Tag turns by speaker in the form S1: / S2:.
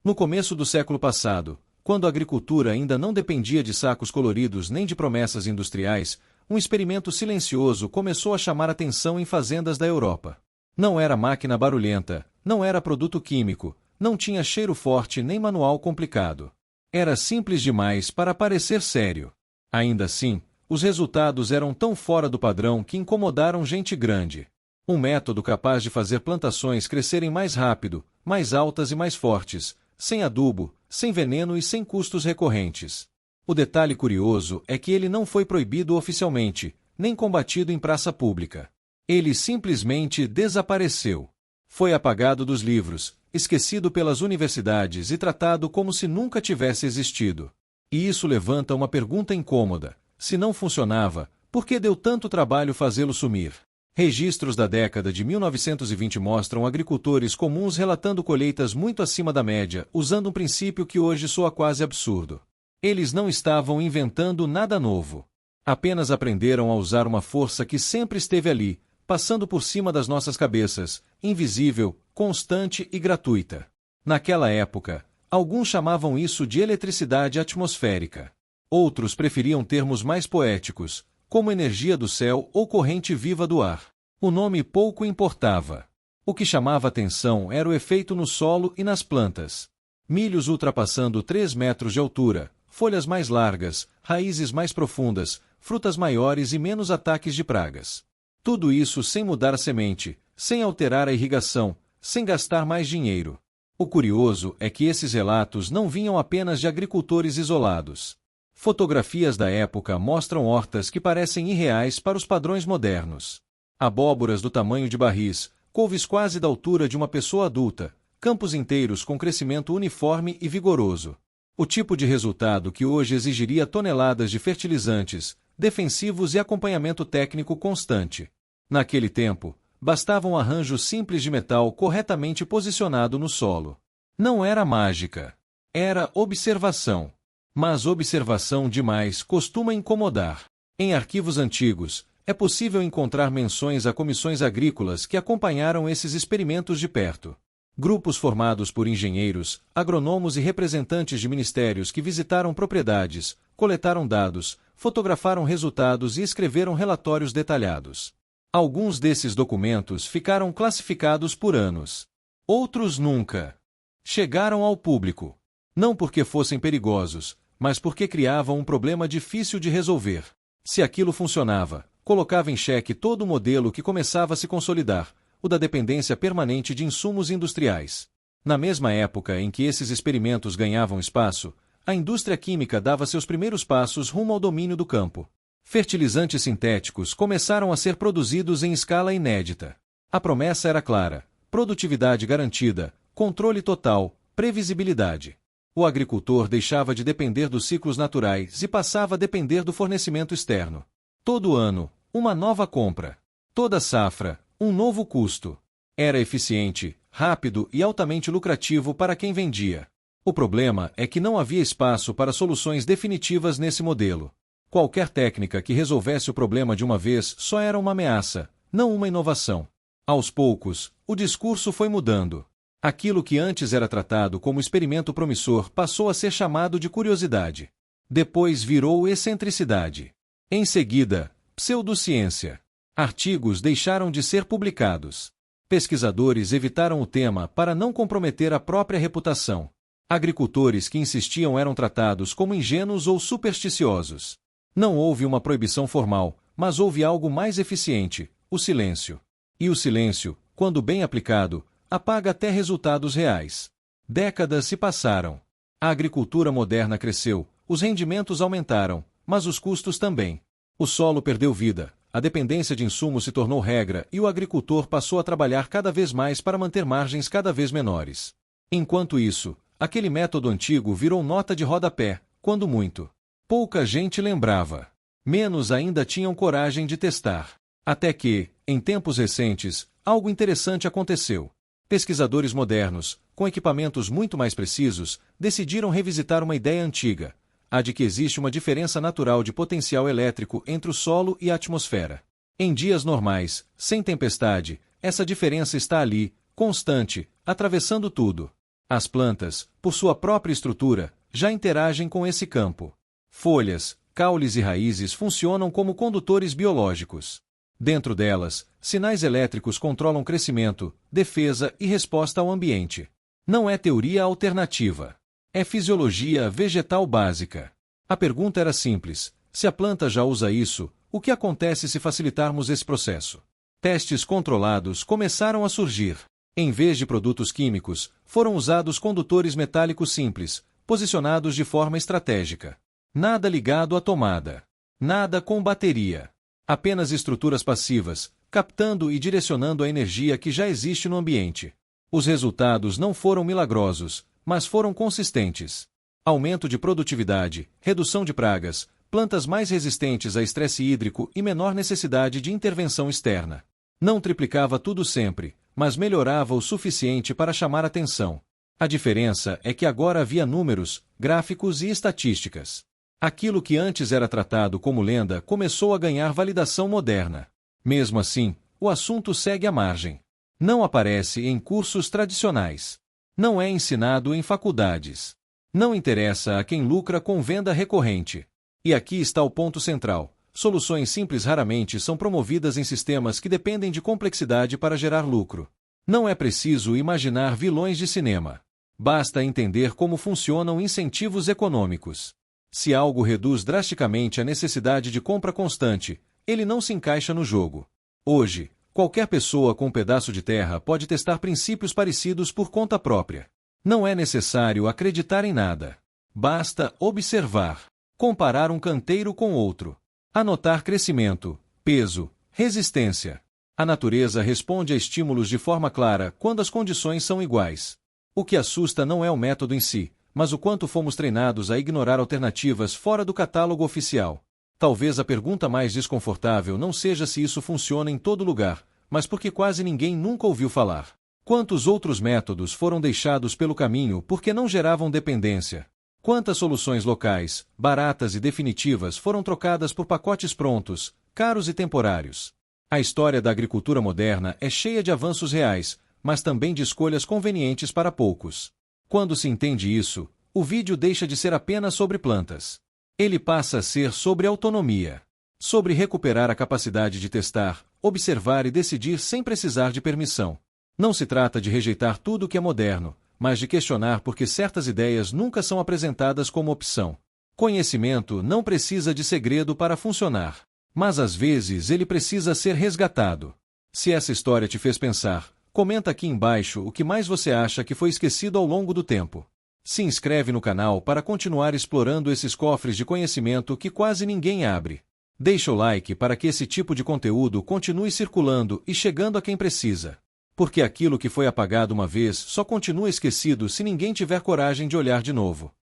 S1: No começo do século passado, quando a agricultura ainda não dependia de sacos coloridos nem de promessas industriais, um experimento silencioso começou a chamar atenção em fazendas da Europa. Não era máquina barulhenta, não era produto químico, não tinha cheiro forte nem manual complicado. Era simples demais para parecer sério. Ainda assim, os resultados eram tão fora do padrão que incomodaram gente grande. Um método capaz de fazer plantações crescerem mais rápido, mais altas e mais fortes, sem adubo, sem veneno e sem custos recorrentes. O detalhe curioso é que ele não foi proibido oficialmente, nem combatido em praça pública. Ele simplesmente desapareceu. Foi apagado dos livros, esquecido pelas universidades e tratado como se nunca tivesse existido. E isso levanta uma pergunta incômoda. Se não funcionava, por que deu tanto trabalho fazê-lo sumir? Registros da década de 1920 mostram agricultores comuns relatando colheitas muito acima da média, usando um princípio que hoje soa quase absurdo. Eles não estavam inventando nada novo. Apenas aprenderam a usar uma força que sempre esteve ali, passando por cima das nossas cabeças, invisível, constante e gratuita. Naquela época, alguns chamavam isso de eletricidade atmosférica. Outros preferiam termos mais poéticos, como energia do céu ou corrente viva do ar. O nome pouco importava. O que chamava atenção era o efeito no solo e nas plantas. Milhos ultrapassando 3 metros de altura, folhas mais largas, raízes mais profundas, frutas maiores e menos ataques de pragas. Tudo isso sem mudar a semente, sem alterar a irrigação, sem gastar mais dinheiro. O curioso é que esses relatos não vinham apenas de agricultores isolados. Fotografias da época mostram hortas que parecem irreais para os padrões modernos. Abóboras do tamanho de barris, couves quase da altura de uma pessoa adulta, campos inteiros com crescimento uniforme e vigoroso. O tipo de resultado que hoje exigiria toneladas de fertilizantes, defensivos e acompanhamento técnico constante. Naquele tempo, bastava um arranjo simples de metal corretamente posicionado no solo. Não era mágica. Era observação. Mas observação demais costuma incomodar. Em arquivos antigos, é possível encontrar menções a comissões agrícolas que acompanharam esses experimentos de perto. Grupos formados por engenheiros, agrônomos e representantes de ministérios que visitaram propriedades, coletaram dados, fotografaram resultados e escreveram relatórios detalhados. Alguns desses documentos ficaram classificados por anos. Outros nunca chegaram ao público. Não porque fossem perigosos, mas porque criavam um problema difícil de resolver. Se aquilo funcionava, colocava em xeque todo o modelo que começava a se consolidar, o da dependência permanente de insumos industriais. Na mesma época em que esses experimentos ganhavam espaço, a indústria química dava seus primeiros passos rumo ao domínio do campo. Fertilizantes sintéticos começaram a ser produzidos em escala inédita. A promessa era clara: produtividade garantida, controle total, previsibilidade. O agricultor deixava de depender dos ciclos naturais e passava a depender do fornecimento externo. Todo ano, uma nova compra. Toda safra, um novo custo. Era eficiente, rápido e altamente lucrativo para quem vendia. O problema é que não havia espaço para soluções definitivas nesse modelo. Qualquer técnica que resolvesse o problema de uma vez só era uma ameaça, não uma inovação. Aos poucos, o discurso foi mudando. Aquilo que antes era tratado como experimento promissor passou a ser chamado de curiosidade. Depois virou excentricidade. Em seguida, pseudociência. Artigos deixaram de ser publicados. Pesquisadores evitaram o tema para não comprometer a própria reputação. Agricultores que insistiam eram tratados como ingênuos ou supersticiosos. Não houve uma proibição formal, mas houve algo mais eficiente: o silêncio. E o silêncio, quando bem aplicado, apaga até resultados reais. Décadas se passaram. A agricultura moderna cresceu, os rendimentos aumentaram, mas os custos também. O solo perdeu vida, a dependência de insumos se tornou regra e o agricultor passou a trabalhar cada vez mais para manter margens cada vez menores. Enquanto isso, aquele método antigo virou nota de rodapé, quando muito. Pouca gente lembrava. Menos ainda tinham coragem de testar. Até que, em tempos recentes, algo interessante aconteceu. Pesquisadores modernos, com equipamentos muito mais precisos, decidiram revisitar uma ideia antiga: a de que existe uma diferença natural de potencial elétrico entre o solo e a atmosfera. Em dias normais, sem tempestade, essa diferença está ali, constante, atravessando tudo. As plantas, por sua própria estrutura, já interagem com esse campo. Folhas, caules e raízes funcionam como condutores biológicos. Dentro delas, sinais elétricos controlam crescimento, defesa e resposta ao ambiente. Não é teoria alternativa. É fisiologia vegetal básica. A pergunta era simples: se a planta já usa isso, o que acontece se facilitarmos esse processo? Testes controlados começaram a surgir. Em vez de produtos químicos, foram usados condutores metálicos simples, posicionados de forma estratégica. Nada ligado à tomada. Nada com bateria. Apenas estruturas passivas, captando e direcionando a energia que já existe no ambiente. Os resultados não foram milagrosos, mas foram consistentes. Aumento de produtividade, redução de pragas, plantas mais resistentes a estresse hídrico e menor necessidade de intervenção externa. Não triplicava tudo sempre, mas melhorava o suficiente para chamar atenção. A diferença é que agora havia números, gráficos e estatísticas. Aquilo que antes era tratado como lenda começou a ganhar validação moderna. Mesmo assim, o assunto segue à margem. Não aparece em cursos tradicionais. Não é ensinado em faculdades. Não interessa a quem lucra com venda recorrente. E aqui está o ponto central: soluções simples raramente são promovidas em sistemas que dependem de complexidade para gerar lucro. Não é preciso imaginar vilões de cinema. Basta entender como funcionam incentivos econômicos. Se algo reduz drasticamente a necessidade de compra constante, ele não se encaixa no jogo. Hoje, qualquer pessoa com um pedaço de terra pode testar princípios parecidos por conta própria. Não é necessário acreditar em nada. Basta observar, comparar um canteiro com outro, anotar crescimento, peso, resistência. A natureza responde a estímulos de forma clara quando as condições são iguais. O que assusta não é o método em si, mas o quanto fomos treinados a ignorar alternativas fora do catálogo oficial. Talvez a pergunta mais desconfortável não seja se isso funciona em todo lugar, mas porque quase ninguém nunca ouviu falar. Quantos outros métodos foram deixados pelo caminho porque não geravam dependência? Quantas soluções locais, baratas e definitivas foram trocadas por pacotes prontos, caros e temporários? A história da agricultura moderna é cheia de avanços reais, mas também de escolhas convenientes para poucos. Quando se entende isso, o vídeo deixa de ser apenas sobre plantas. Ele passa a ser sobre autonomia. Sobre recuperar a capacidade de testar, observar e decidir sem precisar de permissão. Não se trata de rejeitar tudo que é moderno, mas de questionar por que certas ideias nunca são apresentadas como opção. Conhecimento não precisa de segredo para funcionar, mas às vezes ele precisa ser resgatado. Se essa história te fez pensar, comenta aqui embaixo o que mais você acha que foi esquecido ao longo do tempo. Se inscreve no canal para continuar explorando esses cofres de conhecimento que quase ninguém abre. Deixa o like para que esse tipo de conteúdo continue circulando e chegando a quem precisa. Porque aquilo que foi apagado uma vez só continua esquecido se ninguém tiver coragem de olhar de novo.